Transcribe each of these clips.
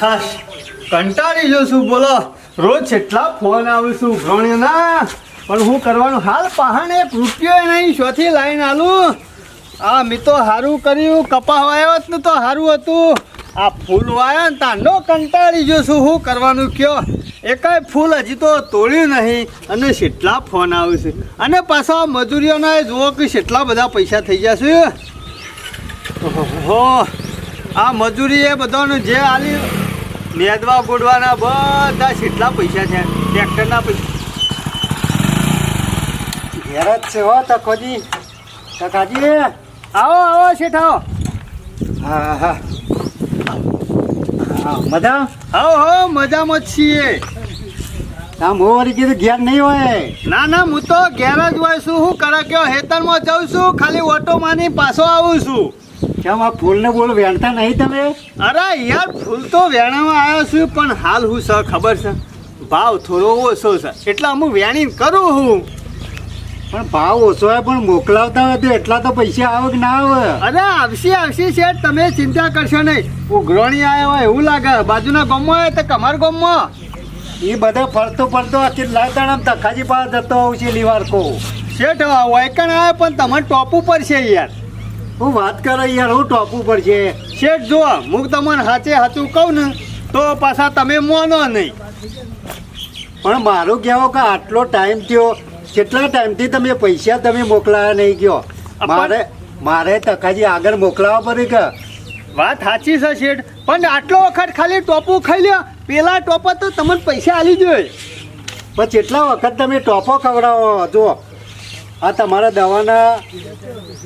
હાશ કંટાળી જો છું બોલો રોજ કેટલા ફોન આવું છું ઉઘરાણીના પણ હું કરવાનું હાલ પહાણે એક રૂપિયો નહીં શોથી લાઈન આલું આ મેં તો સારું કર્યું કપા વાયો જ ને તો સારું હતું આ ફૂલ વાયા ને તાંડો કંટાળી જો છું શું કરવાનું કયો એકાય ફૂલ હજી તો તોડ્યું નહીં અને કેટલા ફોન આવે છે અને પાછા મજૂરીઓના જુઓ કે કેટલા બધા પૈસા થઈ જશે ઓહો આ મજૂરી એ બધાનું જે આલી નેદવા ગોડવાના બધા કેટલા પૈસા છે ટ્રેક્ટરના પૈસા ઘેર જ છે હો તકોજી કાકાજી આવો આવો શેઠ આવો હા હા મજા આવો હો મજામાં જ છીએ આમ હોવારી કીધું ઘેર નહીં હોય ના ના હું તો ઘેર જ હોય છું હું કરે કયો હેતરમાં જાઉં છું ખાલી ઓટો માની પાછો આવું છું કેમ આ ફૂલને બોલ વેણતા નહીં તમે અરે યાર ફૂલ તો વેણામાં આવ્યો છું પણ હાલ હું સર ખબર છે ભાવ થોડો ઓછો છે એટલે હું વેણી કરું હું પણ ભાવ ઓછો હોય પણ મોકલાવતા હોય તો એટલા તો પૈસા આવે કે ના આવે અરે આવશે શેઠ તમે ચિંતા કરશો નહીં ઉઘરાણી આવ્યા હોય એવું લાગે બાજુના ગામમાં હોય તો કમાર ગામમાં એ બધા ફરતો કેટલા દાડા તખાજી પાસે જતો હોઉં છે લીવારકો શેઠ વાયકણ આવે પણ તમારે ટોપ ઉપર છે યાર હું વાત કરો યાર હું ટોપ ઉપર છે શેઠ જો હું તમને સાચું કહું ને તો પાછા તમે મોનો નહીં પણ મારું કહેવો કે આટલો ટાઈમ થયો કેટલા ટાઈમથી તમે પૈસા તમે મોકલાયા નહીં ગયો મારે તકાજી આગળ મોકલાવા પડે કે વાત સાચી છે શેઠ પણ આટલો વખત ખાલી ટોપું ખાઈ લ્યો પેલા ટોપા તો તમને પૈસા આલી જોઈએ પણ કેટલા વખત તમે ટોપો ખવડાવો જો આ તમારા દવાના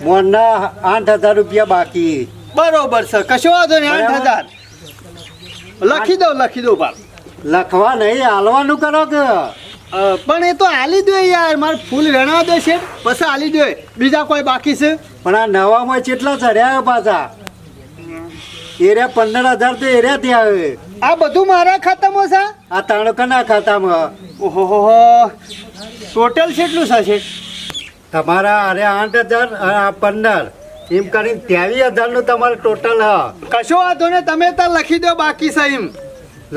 મોનના 8,000 રૂપિયા બાકી બરોબર છે કશો વાંધો નહીં 8,000 લખી દો બાપ લખવા નહીં હાલવાનું કરો કે પણ એ તો આલી દો યાર મારે ફૂલ વેણા દે છે પછી આલી દો બીજા કોઈ બાકી છે પણ આ નવામાં કેટલા ચડ્યા પાછા એરિયા 15,000 તો એરિયાથી આવે આ બધું મારા ખાતામાં છે આ તાણુકાના ખાતામાં ઓહો ટોટલ કેટલું છે તમારા અરે 8,000 15 એમ કરીને 23,000 નું તમારે ટોટલ હા કશો વાંધો ને તમે તો લખી દો બાકી છે એમ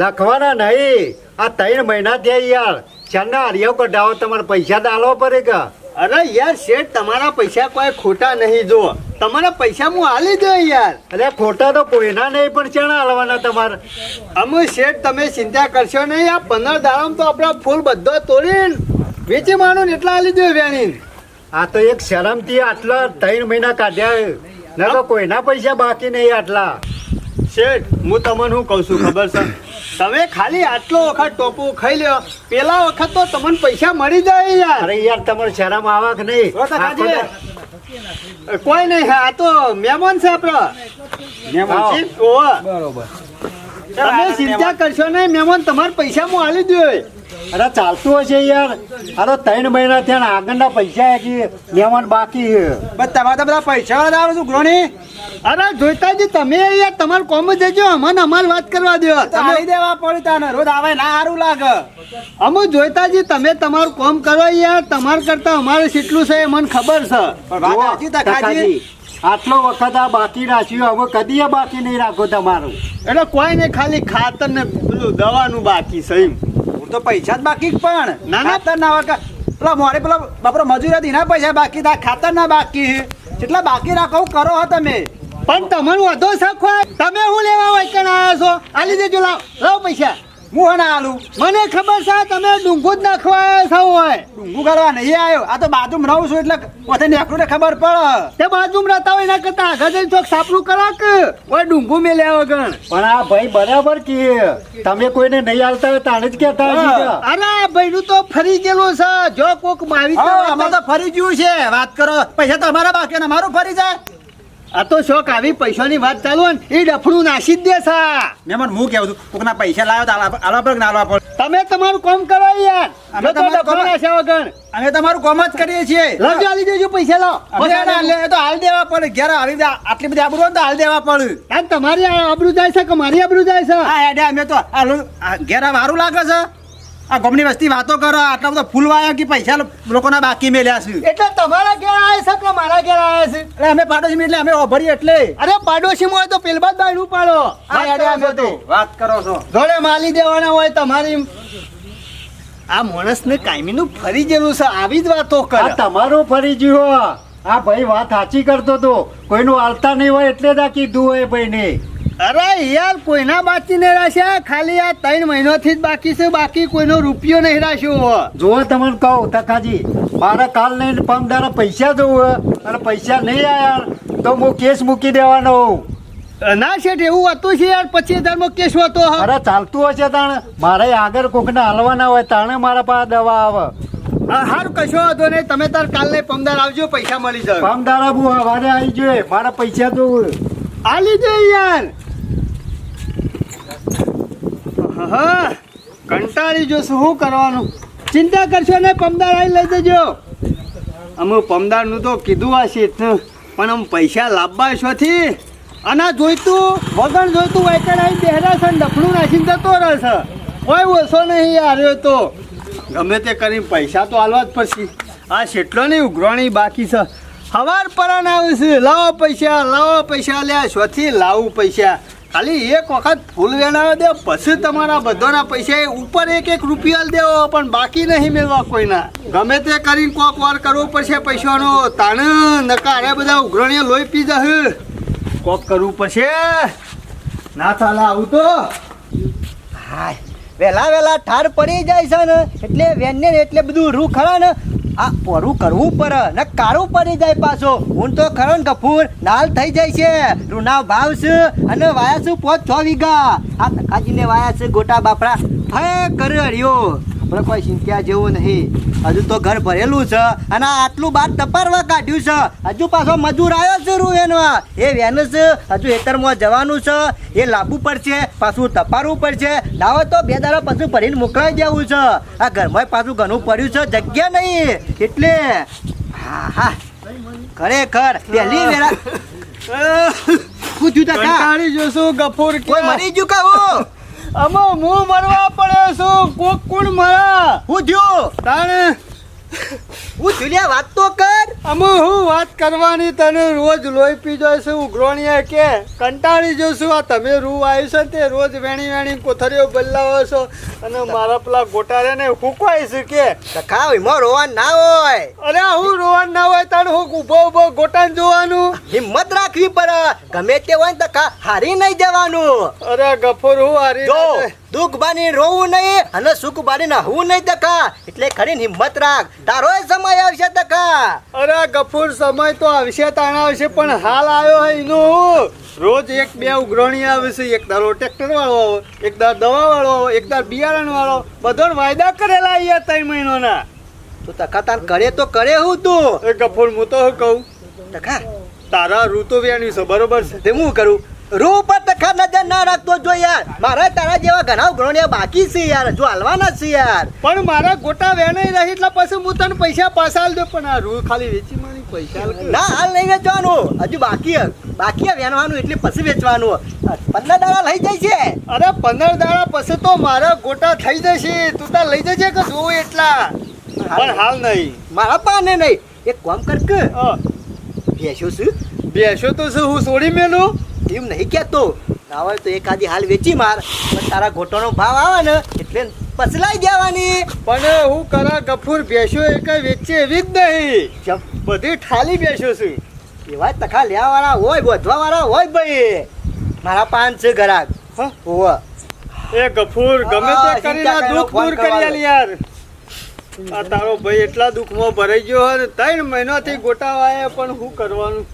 લખવાના નહીં આ 3 મહિના થયા યાર ચારના હરિયો કઢાવો તમારે પૈસા તો આલવા પડે કે અરે યાર શેઠ તમારા પૈસા કોઈ ખોટા નહીં જો તમારા પૈસા હું આલી દો યાર અરે ખોટા તો કોઈના નહીં પણ ચાણા હાલવાના તમારે અમે શેઠ તમે ચિંતા કરશો નહીં આ 15 દાડામાં તો આપણા ફૂલ બધો તોડીને વેચી માનો ને એટલા આલી દો વેણી આ તો એક શરમથી આટલા 3 મહિના કાઢ્યા ન તો કોઈના પૈસા બાકી નહીં આટલા શેઠ હું તમને શું કહું છું ખબર છે તમે ખાલી આટલો વખત ટોપું ખાઈ લ્યો પેલા વખત તો તમને પૈસા મળી જાય યાર અરે યાર તમારે શરમ આવે કે નહીં કોઈ નહીં આ તો મહેમાન છે આપડે બરોબર તમે ચિંતા કરશો નહીં મહેમાન તમારા પૈસા હું આલી દો અરે ચાલતું હશે યાર અરે 3 મહિના થયા આગળના પૈસા કે લેવાનું બાકી છે તમારા તો બધા પૈસા આવે છું ગ્રોણી અરે જોઈતાજી તમે યાર તમારું કોમ દેજો અમને અમારી વાત કરવા દો તમે દેવા પડે તને રોજ આવે ના સારું લાગે અમે જોઈતાજી તમે તમારું કોમ કરો યાર તમાર કરતા અમારે કેટલું છે મને ખબર છે આટલો વખત આ બાકી રાખ્યું હવે કદી બાકી નહીં રાખો તમારું એટલે કોઈ ને ખાલી ખાતર ને પેલું દવાનું બાકી છે એમ તો પૈસા જ બાકી પણ ના ખાતર ના પેલા મોરે પેલા બાપરો મજૂરી ના પૈસા બાકી ખાતર ના બાકી કેટલા બાકી રાખો કરો હો તમે પણ તમારું વધો શખ તમે હું લેવા હોય કે આવ્યા છો આલી દેજો લાવ પૈસા હું ના આલું મને ખબર છે તમે ડુંગું જ નાખવા આવ્યા હોય ડુંગું કરવા નહીં આવ્યો આ તો બાજુમાં રહું છું એટલે પોતે નીકળું ને ખબર પડે તે બાજુમાં રહેતા હોય એના કરતા આગળ જઈને ચોક સાપડું કરા કે ઓય ડુંગું મેલ્યા વગર પણ આ ભાઈ બરાબર કે તમે કોઈને નહીં હાલતા હોય તાણે જ કહેતા હશો અરે ભાઈ નું તો ફરી ગયેલું છે જો કોક મારી અમારે તો ફરી ગયું છે વાત કરો પૈસા તો અમારા બાકી ને અમારું ફરી જાય આ તો શોખ આવી પૈસાની વાત ચાલુ ને એ ડફડું નાસી જ દે છે મેમન હું કેવું છું કોકના પૈસા લાવ્યો તો આલવા પર ના આલવા પડે તમે તમારું કામ કરો યાર અમે તમારું કામ નાસ્યા વગર અમે તમારું કામ જ કરીએ છીએ લાવજો આલી દેજો પૈસા લાવ તો હાલ દેવા પડે ઘેર આવી આટલી બધી આબરૂ હોય તો હાલ દેવા પડે તમારી આબરૂ જાય છે કે મારી આબરૂ જાય છે હા અમે તો ઘેર સારું લાગે છે આ ગમની વસ્તી વાતો કરો આટલા બધા ફૂલ વાયા કે પૈસા લોકોના બાકી મેલ્યા છે એટલે તમારા ઘેર આવે છે કે મારા ઘેર આવે છે? એટલે અમે પાડોશી એટલે અમે ઓભરીએ એટલે અરે પાડોશી હોય તો પેલબાદ બાયનું પાડો. આ યાર અમે તો વાત કરો છો જોડે માલી દેવાના હોય તમારી. આ માણસને કાયમીનું ફરી જેલું છે, આવી જ વાતો આ કરે. તમારું ફરી ગયું. આ ભાઈ વાત સાચી કરતો તો કોઈનું હાલતા નહીં હોય એટલે જ આ કીધું હોય ભાઈને. અરે યાર કોઈના બાકી નહીં રાખ્યા, ખાલી આ 3 મહિનાથી જ બાકી છે, બાકી કોઈનો રૂપિયો નહીં રાખ્યો. જુઓ તમને કહું તકાજી, મારે કાલ લઈને પમદારા પૈસા જોવું અને પૈસા નહીં આયા તો હું કેસ મૂકી દેવાનો. ના શેઠ એવું હતું છે યાર, 25,000 કેસ હતો. અરે ચાલતું હશે તાણે મારે આગળ કોકને હાલવાના હોય તાણે મારા પાસે દવા આવે. હારું કશો વાંધો નહીં, તમે તાર કાલને પમદાર આવજો, પૈસા મળી જાય. પમદારા બુ હવારે આવી જોઈએ, મારા પૈસા જોવું. આલી દે યાર. હા કંટાળી જોશું, શું કરવાનું? ચિંતા કરશો ને, પમદાર આવી લઈ જજો. અમે પમદારનું તો કીધું આ શેઠને, પણ આમ પૈસા લાવવા છોથી અને જોઈતું વગર જોઈતું વાયકડ આવી બેહરા છે, ડફણું નાખીને જતો રહેશે. કોઈ ઓછો નહીં આવ્યો તો ગમે તે કરીને પૈસા તો હાલવા જ પડશે. આ શેઠલો નહીં ઉઘરાણી બાકી છે. હવાર પરાન આવે છે, લાવો પૈસા લ્યા શોથી લાવું પૈસા. ખાલી એક વખત ફૂલ વેણાવે દે પછી તમારા બધાના પૈસા ઉપર 1-1 રૂપિયા દેવો, પણ બાકી નહીં મેળવા કોઈના. ગમે તે કરીને કોક વાર કરવો પડશે પૈસાનો, તાને નકા અરે બધા ઉઘરણીઓ લોહી પી જશે. કોક કરવું પડશે, ના ચાલે આવું તો. હાય વેલા ઠાર પડી જાય છે ને એટલે વેનને એટલે બધું રૂ ખરા ને આ પોરું કરવું પડે ને કાળું પડી જાય પાછો. હું તો ખરો ને ગફૂર નાલ થઈ જાય છે. રૂના ભાવ છે અને વાયા છે 5-6 વીઘા. આ તકાજીને વાયા છે ગોટા બાપડા હે કરે હરિયો. આપણે કોઈ ચિંતા જેવું નહીં, હજુ તો ઘર ભરેલું છે અને આટલું બાદ તપારવા કાઢ્યું છે. હજુ પાછો મજૂર આવ્યો છે રૂએનમાં, એ વેન છે હજુ ખેતરમાં જવાનું છે, એ લાવવું પડશે, પાછું તપારવું પડશે. લાવો તો 2 દાડા પાછું ભરીને મોકલાઈ જવું છે. આ ઘરમાં પાછું ઘણું પડ્યું છે, જગ્યા નહીં એટલે હા ખરેખર પહેલી વેળા પૂછ્યું તા કંટાળી જોશું ગફૂર કે કોઈ મરી ગયું કહું અમે હું મરવા પડ્યો છું, કોક કોણ મરા હું થયું તાણે હું થયું વાત તો કર. અમે હું વાત કરવાની, તને રોજ લોહી પી જાય છે ઉઘરોણીએ કે કંટાળી જોશું. આ તમે રૂ આવ્યું છે ને તે રોજ વેણી કોથળીઓ બદલાવો છો અને મારા પેલા ગોટારે ને ફૂંકવાય છે કે ખાવ એમાં રોવાનું ના હોય, અરે હું રોવાનું ના હોય તારે હું ઊભો ગોટાને જોવાનું. હિંમત રાખવી પડે. ગમે તે હોય ને તો હારી નહીં જવાનું. અરે ગફુર હું હારી જો ના જાય. દુઃખ બાની રોવું નહીં અને સુખ બાની નાહવું નહીં તકા. એટલે ખરી હિંમત રાખ, તારો સમય આવશે તકા. અરે ગફુર સમય તો આવશે તાણ આવશે, પણ હાલ આવ્યો હે એનું. રોજ 1-2 ઉઘરણી આવે છે, એક દાડો ટ્રેક્ટર વાળો આવે, એક દાડો દવા વાળો આવે, એક દાડો બિયારણ વાળો, બધો વાયદા કરેલા અહીંયા 3 મહિનાના. તું તકા તાર કરે તો કરે હું તું એ ગફુર હું તો શું કહું, તકા તારા રૂ તો વ્યાણ્યું છે બરોબર છે, તે હું કરું રૂ પર તકા નજર ના રાખતો જો યાર. મારા તારા જેવા ઘણા ઉઘરણીયા બાકી છે યાર, જો હાલવાના છે યાર. પણ મારા ગોટા વેણાઈ રહી એટલે પછી હું તને પૈસા પાછા આલ દઉં, પણ આ રૂ ખાલી વેચી મારી પૈસા આલ કે. ના હાલ નહીં વેચવાનું, હજુ બાકી વેચવાનું એટલે પછી વેચવાનું. 15 દાડા લઈ જાય છે. અરે 15 દાડા પછી તો મારા ગોટા થઈ જશે, તું તાર લઈ જજે કે જોવું એટલા, પણ હાલ નહીં. મારા પાને નહીં. એક કામ કર કે અ, ભેંસો છું બેસો તો શું હું છોડી મેલું? એમ નહીં કહેતો. ના હોય તો એકાદી હાલ વેચી માર, પણ તારા ગોટોનો ભાવ આવે ને એટલે પસલાઈ જવાની. પણ હું કરા ગફુર, બેસો એ કઈ વેચે એવી જ નહીં, ચમ બધી ઠાલી બેસો છું. એવા તખા લેવા વાળા હોય, બોધવા વાળા હોય ભાઈ. મારા 5 છે ગ્રાહક. હા? હોવે. એ ગફુર ગમે તે હા, કરીને ચિંતા દુઃખ કરવાનો દૂર કરી આલ યાર. આ તારો ભાઈ એટલા દુઃખમાં ભરાઈ ગયો હોય ને, 3 મહિનાથી ગોટા વાયા, પણ શું કરવાનું?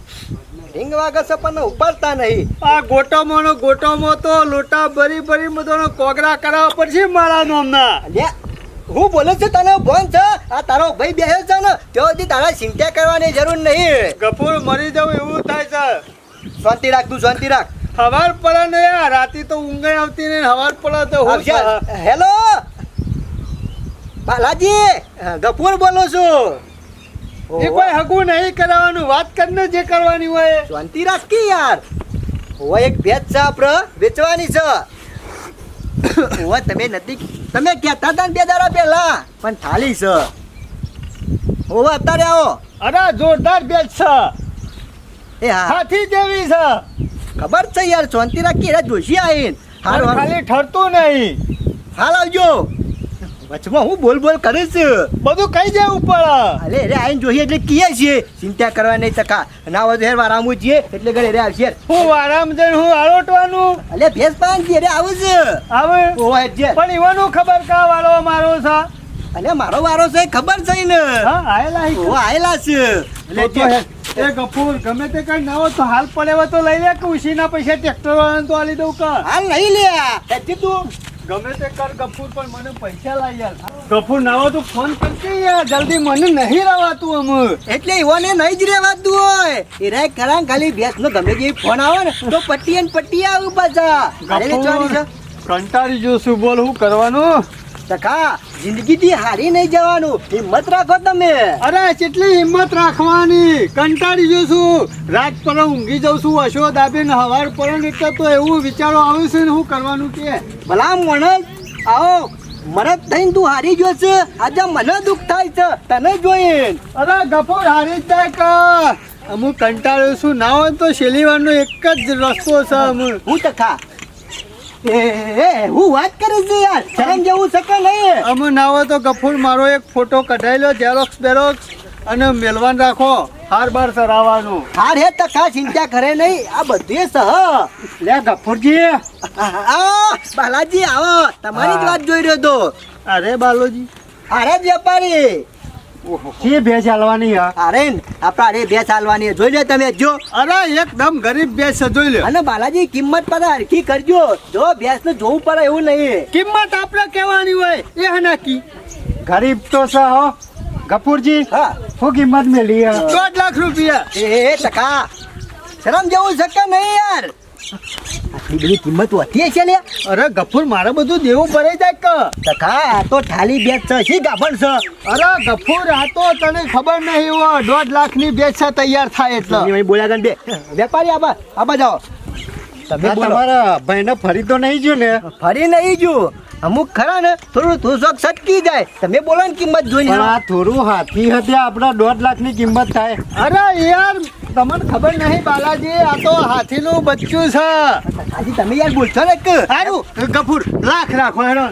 ઢીંગ વાગે છે પણ ઉપાડતા નહીં. આ ગોટામાં તો લોટા ભરી બધાનો કોગરા કરાવવા પડશે મારા નામના. લે હું બોલું છું તને ફોન છે. આ તારો ભાઈ બેસે છે ને ત્યાં સુધી તારા ચિંતા કરવાની જરૂર નહીં. ગફુર મરી જાવ એવું થાય છે. શાંતિ રાખ, તું શાંતિ રાખ. હવાર પડે ને યાર, રાતે તો ઊંઘ આવતી નહીં, હવાર પડે તો હું આવશે. હેલો બાલાજી, ગફુર બોલું છું. એ કોઈ હગું નહીં કરાવવાનું, વાત કરીને જે કરવાની હોય. શાંતિ રાખ કે યાર. હોય એક ભેજ છે આપણે વેચવાની છે. ઓવા તમે નથી તમે કહેતા હતા ને 2 દાડા પહેલા પણ થાળી છે ઓવા અત્યારે આવો અરે જોરદાર બેચ છે, એ હા હાથી જેવી છે, ખબર છે યાર શાંતિ રાખી એરા જોશી આવીને પણ હારું હારું. ખાલી ઠરતું નહીં. હાલ આવજો વચમાં હું બોલ કરીશ બધું કઈ દેવું પડે. અરે રે આઈને જોઈએ એટલે કીએ છીએ ચિંતા કરવા નહીં તકા ના હોય તો હેર વારામું છીએ એટલે ઘરે રે આવશે હું આરામ જઈને હું આરોટવાનું અલે ભેસ પાન કે રે આવું છે આવે ઓવા હેડજે પણ ઈવાનું ખબર કા વાળો મારો છે. અલે મારો વારો છે ખબર છે ને હા આયેલા ઈ. ઓવા આયેલા છે તો તો એ ગફૂર ગમે તે કઈ ના હોય તો હાલ પડે હોય તો લઈ લે કે ઉસીના પૈસા ટ્રેક્ટર વાળાને તો આલી દઉં કર. હાલ નહીં લે હેડજે તું ગમે તે કર ગફૂર પણ મને પૈસા લાવી યાર. ગફૂર ના હોય તો ફોન કરજે યાર જલ્દી મને નહીં રવાતું અમે. એટલે ઈવોને નહીં જ રેવાતું હોય એ રે કરાં ખાલી ભેસ નો ગમે જે ફોન આવે ને તો પટ્ટી ને પટ્ટી આવું પાછા અરે વેચવાની છે કંટાળી જો શું બોલ હું કરવાનું. તકા જિંદગી થી હારી નહીં જવાનું હિંમત રાખો તમે અરે કેટલી હિંમત રાખવાની. કંટાળી જો છું રાત પર ઊંઘી જાઉં છું અશો દાબીને હવાર પર એટલે તો એવું વિચારો આવે છે ને હું કરવાનું કે. ભલા માણસ આવો મરદ થઈને તું હારી ગયો છે આજે મને દુઃખ થાય છે તને જોઈને અરે ગફોર હારી જ જાય કે અમુક કંટાળ્યો છું ના હોય તો શેલીવાનો એક જ રસ્તો છે અમુક. હું તકા એ હું વાત કરે છે યાર શરમ જેવું શકે નહીં અમુક ના હોય તો ગફૂર મારો એક ફોટો કઢાઈ લો ઝેરોક્સ બેરોક્સ અને મેલવાન રાખો હાર બાર સરાવવાનું. હાર હે તકા ચિંતા કરે નહીં આ બધું સહ લે ગફુરજી બાલાજી આવો તમારી જ વાત જોઈ રહ્યો તો અરે બાલોજી અરે વેપારી શી ભેજ હાલવાની હા અરે આપડા અરે બે ચાલવાની જોઈ લો તમે જો અરે એકદમ ગરીબ બેસ છે જોઈ લે. અને બાલાજી કિંમત પાછા હરખી કરજો જો ભેંસ ને જોવું પડે એવું નહીં કિંમત આપણે કહેવાની હોય એ નાખી ગરીબ તો છે હો ગફુરજી હા શું કિંમત મેલી હે? 1.5 લાખ રૂપિયા. એ ટકા શરમ જેવું શકે નહીં યાર આટલી બધી કિંમત વધી છે લે અરે ગફૂર મારે બધું દેવું પડે જાય કે. ટકા આ તો થાલી બેચ છે શી ગાભણ છે અરે ગફૂર આ તો તને ખબર નહીં હો 1.5 લાખની બેચા તૈયાર થાય એટલે. બોલ્યા ગણ બે વેપારી આબા જાઓ તમે આ બોલો તમારા ભાઈને ફરી તો નહીં ગયું ને? ફરી નહીં જો અમુક ખરા ને થોડું તુસક સટકી જાય તમે બોલો ને કિંમત જોઈને પણ આ થોડું હાથી હતી આપણા 1.5 લાખની કિંમત થાય. અરે યાર તમને ખબર નહીં બાલાજી આ તો હાથીનું બચ્ચું છે. આજે તમે યાર બોલશો ને કે સારું ગફૂર લાખ રાખો હેડો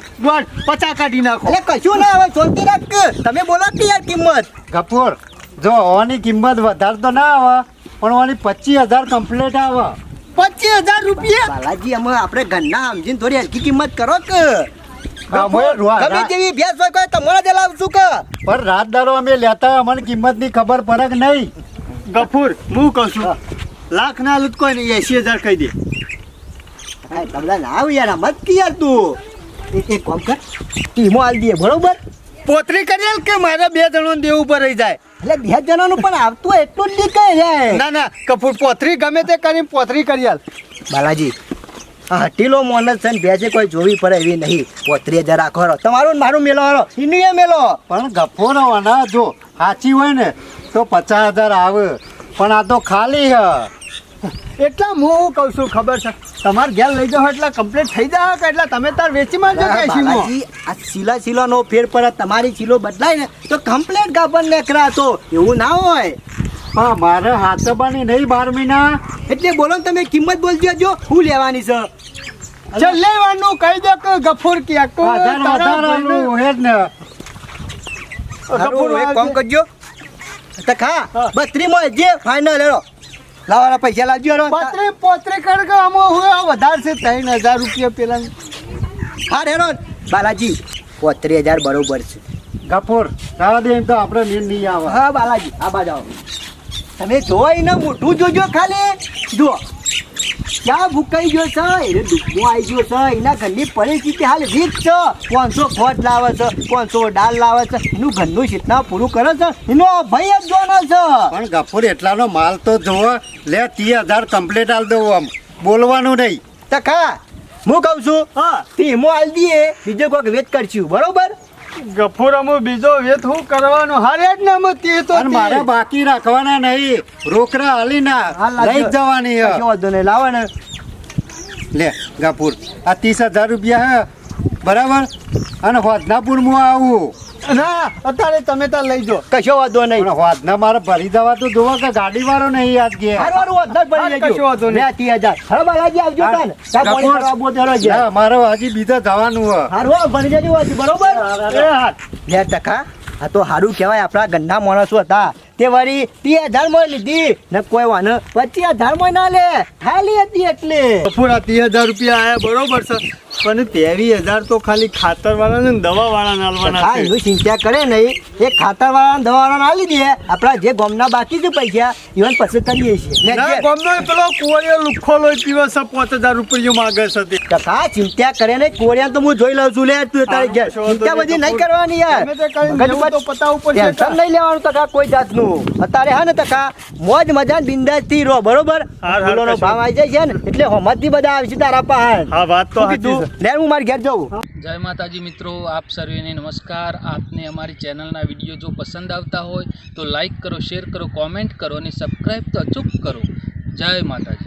50 કાઢી નાખો. એટલે કશું ના હવે શાંતિ રાખ કે તમે બોલો કે યાર કિંમત ગફુર જો ઓની કિંમત વધારે તો ના આવે પણ ઓની 25,000 કમ્પ્લીટ આવે. 25,000 રૂપિયા. બાલાજી અમે આપણે ઘરના સમજીને થોડી હલકી કિંમત કરો કે અમે ગમે તેવી ભેંસ હોય કોઈ તમારા જ લાવશું કે પણ રાત દારો અમે લેતા અમને કિંમતની ખબર પડે કે નહીં? ગફૂર હું કહું છું લાખ ના લૂટ કોઈ નહીં 80,000 કહી દે. હા તમને ના આવ યાર મત કે યાર તું એક કામ કર ટીમો આલ દે બરોબર પોતરી કરેલ કે મારે 2 જણોને દેવું પર રહી જાય. એટલે 2 જણાનું પણ આવતું હોય એટલું જ નીકળે જાય ના ના કપૂર પોતરી ગમે તે કરી પોતરી કરી આલ. બાલાજી આ હટીલો મોનસ છે ને ભેજે કોઈ જોવી પડે એવી નહીં 35,000 રાખો રો તમારું ને મારું મેલો હારો એનું એ મેલો પણ ગફુર ના જો સાચી હોય ને તો 50,000 આવે પણ આ તો ખાલી હ. એટલા હું કહું છું ખબર છે તમારે ઘેર લઈ જાઓ એટલે કમ્પ્લીટ થઈ જાય કે એટલે તમે તાર વેચી માંગજો કે બાલાજી આ સિલાનો ફેર પર તમારી સિલો બદલાય ને તો કમ્પ્લેટ ગાભણ નેકરા તો એવું ના હોય પણ મારે હાથબાની નહીં 12 મહિના. એટલે બોલો ને તમે કિંમત બોલજો જો હું લેવાની છે ચાલ લેવાનું કહી દે કે ગફૂર કે વધારે આલું હેડ ને. હારું, એક કામ કરજો તો ખા 32 માં જે ફાઇનલ હેરો લાવાના પૈસા લાવજો રો પોતરી કર કે અમો હું વધારે છે 3,000 રૂપિયા પેલા. હા હેરો બાલાજી 35,000 બરોબર છે ગફુર જવા દે એમ તો આપણે નીંદ નહીં આવે. હા બાલાજી આ બાજુ આવો તમે જોવો એને મોઢું જોજો ખાલી જુઓ ક્યાં ભૂકાઈ ગયો છે એને દુઃખમાં આવી ગયો છે એના ઘરની પરિસ્થિતિ હાલ વીક છે 500 ખોટ લાવે છે 500 દાળ લાવે છે એનું ઘરનું શીતના પૂરું કરે છે એનો ભય જ જોવાનો છે પણ ગફુર એટલાનો માલ તો જોવો લે 30,000 કમ્પ્લીટ આલ દઉં આમ બોલવાનું નહીં. તકા હું કહું છું હા ધીમો આલ દઈએ બીજો કોઈક વેચ કરશું બરોબર ગફૂર અમો બીજો વેત હું કરવાનો હારે જ ને અમો તે તો પણ મારે બાકી રાખવાના નહીં રોકડા હાલી ના લઈ જ જવાની હ. કશો વાંધો નહીં લાવો ને લે ગાપુર આ 30,000 રૂપિયા હે બરાબર અને હોદનાપુરમાં આવું ના અત્યારે તમે ત્યાં લઈ જો કશો વાંધો નહીં પણ હોદના મારે ભરી દેવા તો જોવા કે ગાડી વાળો નહીં આજ કે હારું વાંધો પડી હા, કશો વાંધો જજો નહીં. 30,000 હવે બાલાજી આવજો તાન ચા પાણી ગાપુર. કરવા બોતેરો છે ના, મારે હજી બીજા જવાનું હે હારું ભરી જજો વાંચી, બરોબર એ હાથ. 2% આ તો સારું કહેવાય આપણા ગંડા માણસો હતા તે વળી 30,000 માં લીધી ને કોઈ વાને 25,000 માં ના લે ખાલી હતી એટલે પૂરા 30,000 રૂપિયા આયા બરોબર છે પણ 23,000 તો ખાલી ખાતર વાળા ને દવા વાળા નાલવાના હા છે એનું ચિંતા કરે નહીં એ ખાતર વાળા દવા વાળા ના લીધી આપણા જે ગામના બાકી છે પૈસા ઇવન પછી કરીએ છીએ ના ગમનો એ પેલો કુંવરિયો લુખ્ખો લોહી પીવે છે 5,000 રૂપિયા માગે છે તે. ટકા ચિંતા કરે ને કોરિયા તો હું જોઈ લઉં છું લે તું તારી ઘેર ચિંતા બધી નહીં કરવાની યાર ગમે તે કરીને મગજ જેવું તો પતાવવું પડશે. ટેન્શન નહીં લેવાનું ટકા કોઈ જાતનું અત્યારે હા ને ટકા મોજ મજા બિંદાસ થી રહો બરોબર હાર, ફૂલોનો કશો. ભાવ આવી જાય છે ને એટલે હોમતથી બધા આવશે તારા પાસે હા વાત તો શું સાચી કીધું છે. લે હું મારી ઘેર જાઉં જય માતાજી મિત્રો, આપ સર્વેને નમસ્કાર. આપને અમારી ચેનલના વિડીયો જો પસંદ આવતા હોય તો લાઈક કરો, શેર કરો, કોમેન્ટ કરો અને સબસ્ક્રાઈબ તો અચૂક કરો. જય માતાજી.